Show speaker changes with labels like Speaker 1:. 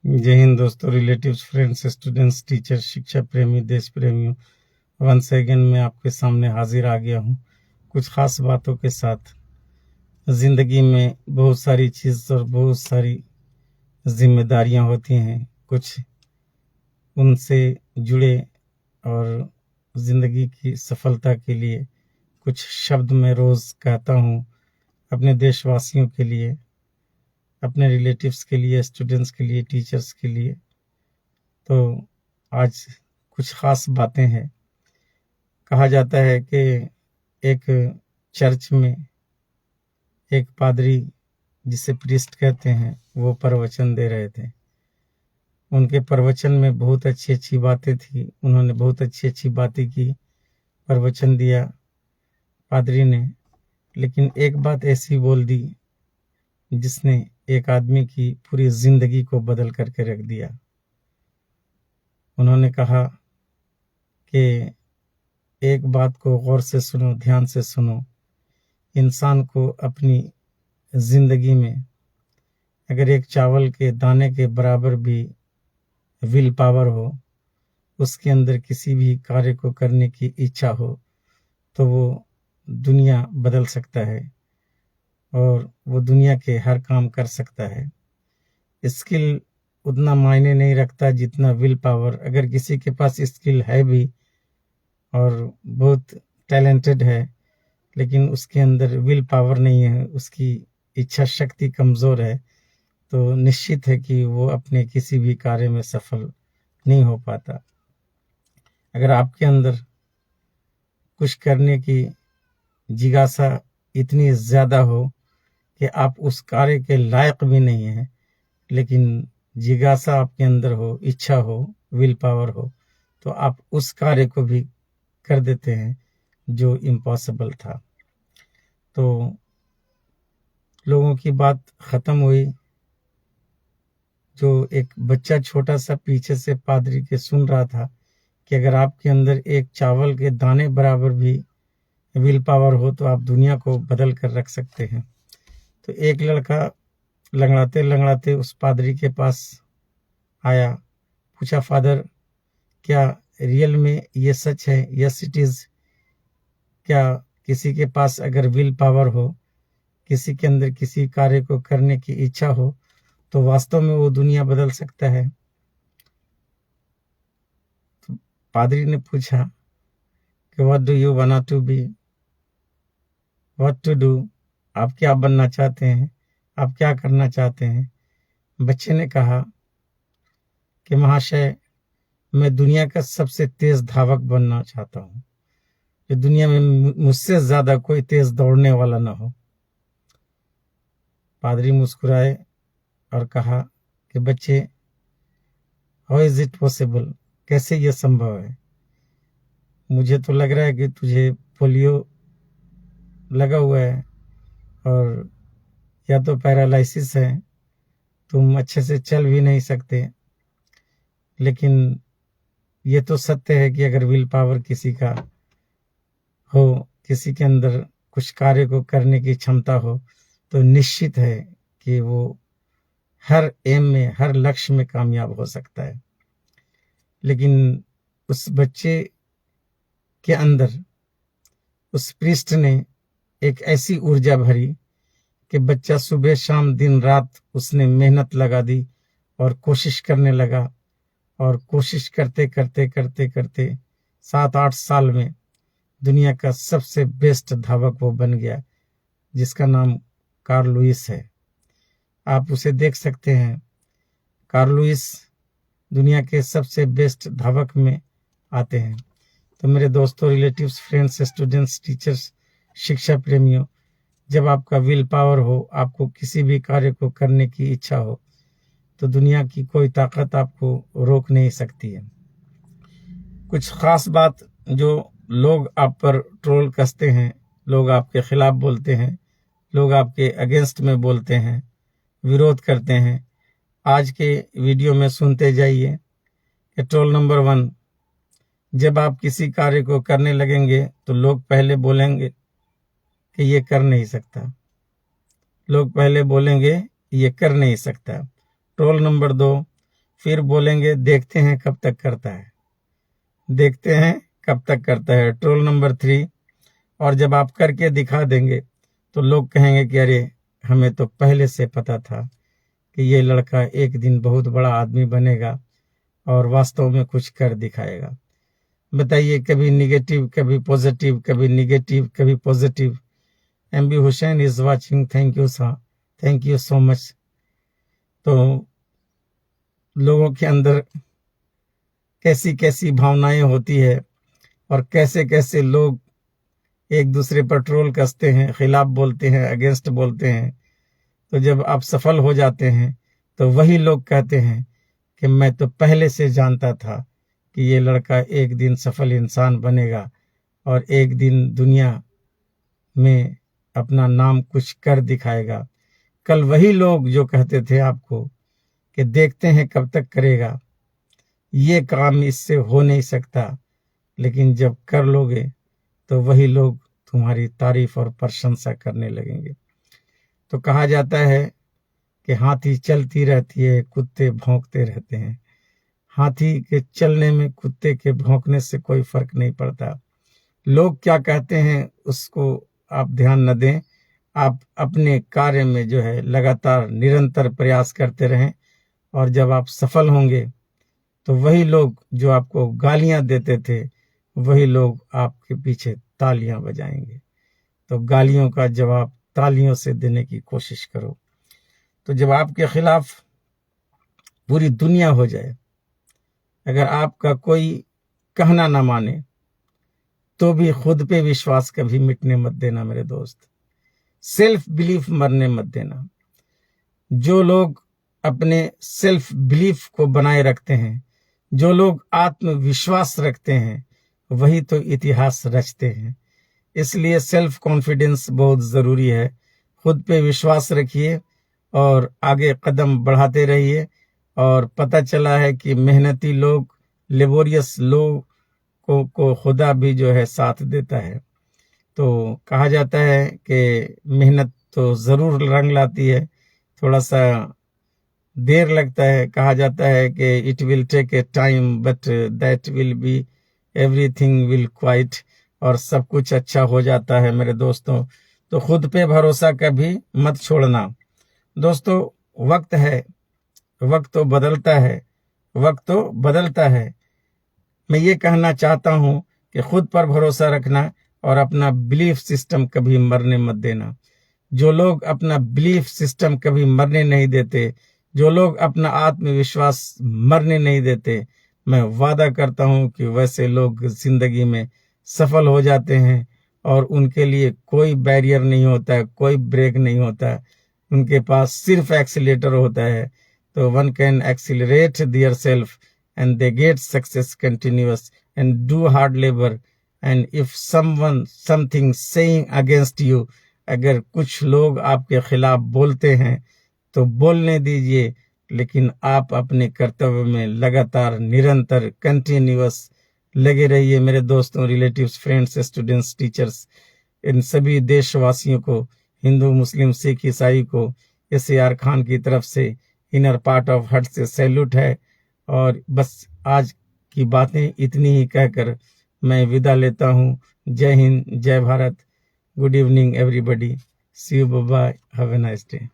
Speaker 1: जय हिंद दोस्तों, relatives, friends, students, teacher, शिक्षा प्रेमी, देश प्रेमियों, वंस अगेन मैं आपके सामने हाजिर आ गया हूँ कुछ खास बातों के साथ। ज़िंदगी में बहुत सारी चीज़ और बहुत सारी जिम्मेदारियाँ होती हैं, कुछ उनसे जुड़े, और ज़िंदगी की सफलता के लिए कुछ शब्द मैं रोज़ कहता हूँ अपने देशवासियों के लिए, अपने रिलेटिव्स के लिए, स्टूडेंट्स के लिए, टीचर्स के लिए। तो आज कुछ ख़ास बातें हैं। कहा जाता है कि एक चर्च में एक पादरी, जिसे प्रीस्ट कहते हैं, वो प्रवचन दे रहे थे। उनके प्रवचन में बहुत अच्छी बातें थी, उन्होंने बहुत अच्छी बातें की, प्रवचन दिया पादरी ने। लेकिन एक बात ऐसी बोल दी जिसने एक आदमी की पूरी ज़िंदगी को बदल करके रख दिया। उन्होंने कहा कि एक बात को गौर से सुनो, ध्यान से सुनो। इंसान को अपनी ज़िंदगी में अगर एक चावल के दाने के बराबर भी विल पावर हो, उसके अंदर किसी भी कार्य को करने की इच्छा हो, तो वो दुनिया बदल सकता है और वो दुनिया के हर काम कर सकता है। स्किल उतना मायने नहीं रखता जितना विल पावर। अगर किसी के पास स्किल है भी और बहुत टैलेंटेड है, लेकिन उसके अंदर विल पावर नहीं है, उसकी इच्छा शक्ति कमज़ोर है, तो निश्चित है कि वो अपने किसी भी कार्य में सफल नहीं हो पाता। अगर आपके अंदर कुछ करने की जिज्ञासा इतनी ज़्यादा हो कि आप उस कार्य के लायक भी नहीं हैं, लेकिन जिज्ञासा आपके अंदर हो, इच्छा हो, विल पावर हो, तो आप उस कार्य को भी कर देते हैं जो इम्पॉसिबल था। तो लोगों की बात ख़त्म हुई। जो एक बच्चा छोटा सा पीछे से पादरी के सुन रहा था कि अगर आपके अंदर एक चावल के दाने बराबर भी विल पावर हो तो आप दुनिया को बदल कर रख सकते हैं। तो एक लड़का लंगड़ाते लंगड़ाते उस पादरी के पास आया, पूछा, फादर, क्या रियल में ये सच है? Yes it is. क्या किसी के पास अगर विल पावर हो, किसी के अंदर किसी कार्य को करने की इच्छा हो, तो वास्तव में वो दुनिया बदल सकता है? तो पादरी ने पूछा कि what do you want to be, what to do, आप क्या बनना चाहते हैं, आप क्या करना चाहते हैं? बच्चे ने कहा कि महाशय, मैं दुनिया का सबसे तेज धावक बनना चाहता हूँ, कि दुनिया में मुझसे ज्यादा कोई तेज दौड़ने वाला ना हो। पादरी मुस्कुराए और कहा कि बच्चे, हाउ इज इट पॉसिबल, कैसे यह संभव है? मुझे तो लग रहा है कि तुझे पोलियो लगा हुआ है और या तो पैरालिसिस है, तुम अच्छे से चल भी नहीं सकते। लेकिन ये तो सत्य है कि अगर विल पावर किसी का हो, किसी के अंदर कुछ कार्य को करने की क्षमता हो, तो निश्चित है कि वो हर एम में, हर लक्ष्य में कामयाब हो सकता है। लेकिन उस बच्चे के अंदर उस पृष्ठ ने एक ऐसी ऊर्जा भरी कि बच्चा सुबह शाम दिन रात उसने मेहनत लगा दी और कोशिश करने लगा, और कोशिश करते करते करते करते 7-8 साल में दुनिया का सबसे बेस्ट धावक वो बन गया, जिसका नाम कार्ल लुईस है। आप उसे देख सकते हैं। कार्ल लुईस दुनिया के सबसे बेस्ट धावक में आते हैं। तो मेरे दोस्तों, रिलेटिव्स, फ्रेंड्स, स्टूडेंट्स, टीचर्स, शिक्षा प्रेमियों, जब आपका विल पावर हो, आपको किसी भी कार्य को करने की इच्छा हो, तो दुनिया की कोई ताकत आपको रोक नहीं सकती है। कुछ खास बात, जो लोग आप पर ट्रोल कसते हैं, लोग आपके खिलाफ बोलते हैं, लोग आपके अगेंस्ट में बोलते हैं, विरोध करते हैं, आज के वीडियो में सुनते जाइए कि ट्रोल नंबर 1, जब आप किसी कार्य को करने लगेंगे तो लोग पहले बोलेंगे कि ये कर नहीं सकता, लोग पहले बोलेंगे ये कर नहीं सकता। ट्रोल नंबर 2, फिर बोलेंगे देखते हैं कब तक करता है, देखते हैं कब तक करता है। Troll number 3। और जब आप करके दिखा देंगे तो लोग कहेंगे कि अरे हमें तो पहले से पता था कि ये लड़का एक दिन बहुत बड़ा आदमी बनेगा और वास्तव में कुछ कर दिखाएगा। बताइए, कभी निगेटिव, कभी पॉजिटिव, कभी निगेटिव, कभी positive. MB Hussain is watching, thank you sir, thank you so much. तो लोगों के अंदर कैसी कैसी भावनाएं होती है और कैसे कैसे लोग एक दूसरे पर ट्रोल कसते हैं, खिलाफ बोलते हैं, अगेंस्ट बोलते हैं। तो जब आप सफल हो जाते हैं तो वही लोग कहते हैं कि मैं तो पहले से जानता था कि ये लड़का एक दिन सफल इंसान बनेगा और एक दिन दुनिया में अपना नाम कुछ कर दिखाएगा। कल वही लोग जो कहते थे आपको कि देखते हैं कब तक करेगा, ये काम इससे हो नहीं सकता, लेकिन जब कर लोगे तो वही लोग तुम्हारी तारीफ और प्रशंसा करने लगेंगे। तो कहा जाता है कि हाथी चलती रहती है, कुत्ते भौंकते रहते हैं। हाथी के चलने में कुत्ते के भौंकने से कोई फर्क नहीं पड़ता। लोग क्या कहते हैं उसको आप ध्यान न दें। आप अपने कार्य में जो है लगातार निरंतर प्रयास करते रहें और जब आप सफल होंगे तो वही लोग जो आपको गालियां देते थे वही लोग आपके पीछे तालियां बजाएंगे। तो गालियों का जवाब तालियों से देने की कोशिश करो। तो जब आपके खिलाफ पूरी दुनिया हो जाए, अगर आपका कोई कहना ना माने तो भी खुद पे विश्वास कभी मिटने मत देना मेरे दोस्त। सेल्फ बिलीफ मरने मत देना। जो लोग अपने सेल्फ बिलीफ को बनाए रखते हैं, जो लोग आत्मविश्वास रखते हैं, वही तो इतिहास रचते हैं। इसलिए सेल्फ कॉन्फिडेंस बहुत ज़रूरी है। खुद पे विश्वास रखिए और आगे कदम बढ़ाते रहिए। और पता चला है कि मेहनती लोग, लेबोरियस लोग को खुदा भी जो है साथ देता है। तो कहा जाता है कि मेहनत तो ज़रूर रंग लाती है, थोड़ा सा देर लगता है। कहा जाता है कि it will take a time but that will be everything will quite, और सब कुछ अच्छा हो जाता है मेरे दोस्तों। तो खुद पे भरोसा कभी मत छोड़ना दोस्तों। वक्त है, वक्त तो बदलता है, वक्त तो बदलता है। मैं ये कहना चाहता हूँ कि खुद पर भरोसा रखना और अपना बिलीफ सिस्टम कभी मरने मत देना। जो लोग अपना बिलीफ सिस्टम कभी मरने नहीं देते, जो लोग अपना आत्मविश्वास मरने नहीं देते, मैं वादा करता हूँ कि वैसे लोग जिंदगी में सफल हो जाते हैं और उनके लिए कोई बैरियर नहीं होता है, कोई ब्रेक नहीं होता है। उनके पास सिर्फ एक्सीलेटर होता है। तो one can accelerate their self and they get success continuous and do hard labor. And if something saying against you, अगर कुछ लोग आपके खिलाफ बोलते हैं तो बोलने दीजिए, लेकिन आप अपने कर्तव्य में लगातार निरंतर कंटिन्यूअस लगे रहिए। मेरे दोस्तों, रिलेटिव्स, फ्रेंड्स, स्टूडेंट्स, टीचर्स, इन सभी देशवासियों को, हिंदू, मुस्लिम, सिख, ईसाई को SAR खान की तरफ से इनर पार्ट ऑफ हार्ट से सैल्यूट है। और बस आज की बातें इतनी ही कहकर मैं विदा लेता हूँ। जय हिंद, जय Bharat, good evening everybody, see you, bye bye, have a nice day.